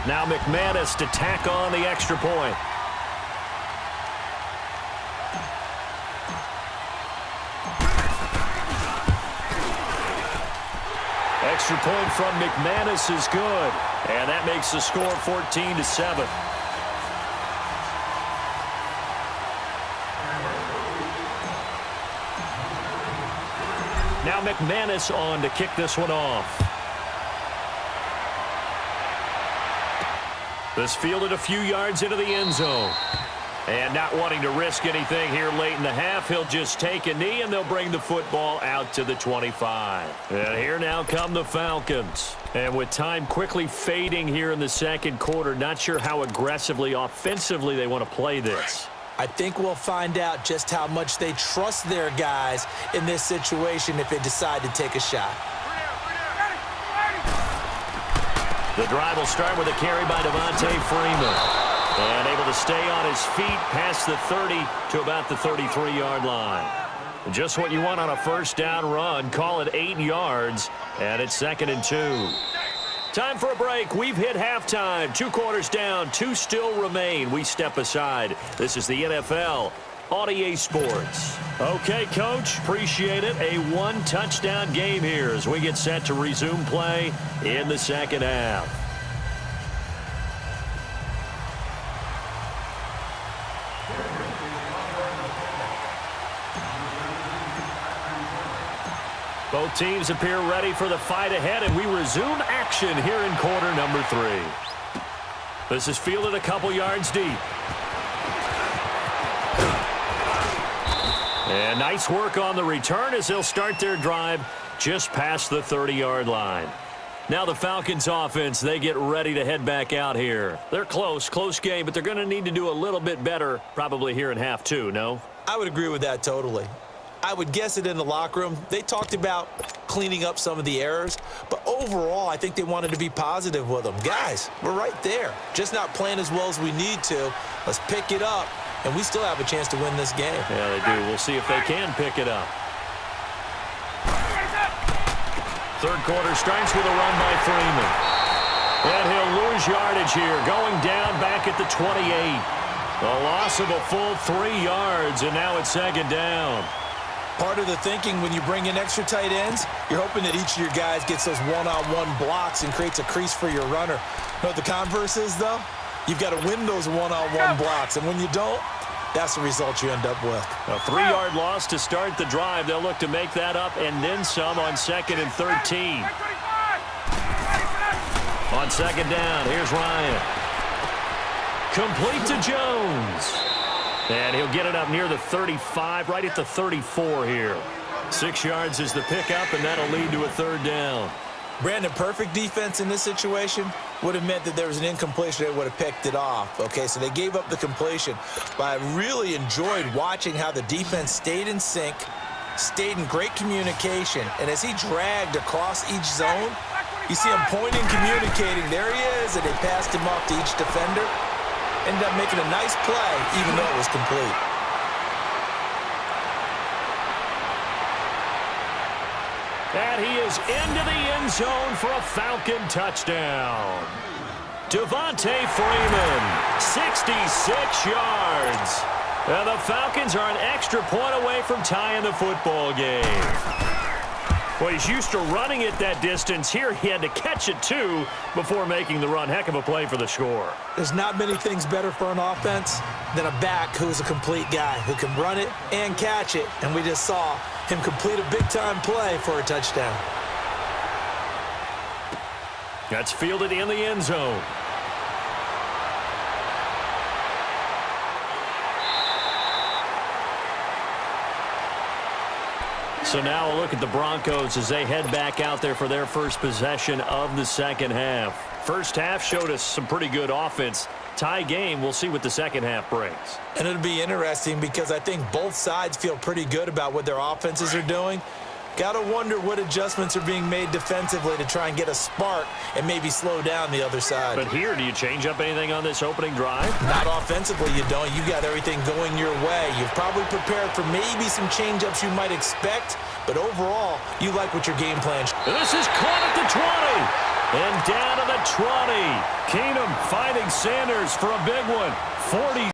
Now McManus to tack on the extra point. Extra point from McManus is good. And that makes the score 14-7. Now McManus on to kick this one off. This fielded a few yards into the end zone. And not wanting to risk anything here late in the half, he'll just take a knee, and they'll bring the football out to the 25. And here now come the Falcons. And with time quickly fading here in the second quarter, not sure how aggressively, offensively they want to play this. I think we'll find out just how much they trust their guys in this situation if they decide to take a shot. The drive will start with a carry by Devontae Freeman. And able to stay on his feet past the 30 to about the 33-yard line. Just what you want on a first down run. Call it 8 yards, and it's 2nd and 2. Time for a break. We've hit halftime. 2 quarters down, 2 still remain. We step aside. This is the NFL on EA Sports. Okay, Coach, appreciate it. A 1-touchdown game here as we get set to resume play in the second half. Both teams appear ready for the fight ahead, and we resume action here in quarter number 3. This is fielded a couple yards deep. And nice work on the return as they'll start their drive just past the 30-yard line. Now the Falcons offense, they get ready to head back out here. They're close game, but they're going to need to do a little bit better probably here in half 2, no? I would agree with that totally. I would guess it in the locker room. They talked about cleaning up some of the errors, but overall, I think they wanted to be positive with them. Guys, we're right there. Just not playing as well as we need to. Let's pick it up, and we still have a chance to win this game. Yeah, they do. We'll see if they can pick it up. Third quarter starts with a run by Freeman. And he'll lose yardage here, going down back at the 28. A loss of a full 3 yards, and now it's 2nd down. Part of the thinking when you bring in extra tight ends, you're hoping that each of your guys gets those one-on-one blocks and creates a crease for your runner. You know what the converse is, though? You've got to win those one-on-one blocks, and when you don't, that's the result you end up with. A 3-yard loss to start the drive. They'll look to make that up and then some on 2nd and 13. On 2nd down, here's Ryan. Complete to Jones. And he'll get it up near the 35, right at the 34 here. 6 yards is the pickup, and that'll lead to a 3rd down. Brandon, perfect defense in this situation would have meant that there was an incompletion. They would have picked it off. Okay, so they gave up the completion. But I really enjoyed watching how the defense stayed in sync, stayed in great communication. And as he dragged across each zone, you see him pointing, communicating. There he is, and they passed him off to each defender. Ended up making a nice play, even though it was complete. And he is into the end zone for a Falcon touchdown. Devontae Freeman, 66 yards. And the Falcons are an extra point away from tying the football game. Well, he's used to running it that distance. Here he had to catch it, too, before making the run. Heck of a play for the score. There's not many things better for an offense than a back who's a complete guy who can run it and catch it. And we just saw him complete a big-time play for a touchdown. That's fielded in the end zone. So now a look at the Broncos as they head back out there for their first possession of the second half. First half showed us some pretty good offense. Tie game, we'll see what the second half brings. And it'll be interesting because I think both sides feel pretty good about what their offenses are doing. Got to wonder what adjustments are being made defensively to try and get a spark and maybe slow down the other side. But here, do you change up anything on this opening drive? Not offensively, you don't. You got everything going your way. You've probably prepared for maybe some change-ups you might expect, but overall, you like what your game plan. This is caught at the 20. And down to the 20. Keenum finding Sanders for a big one. 40.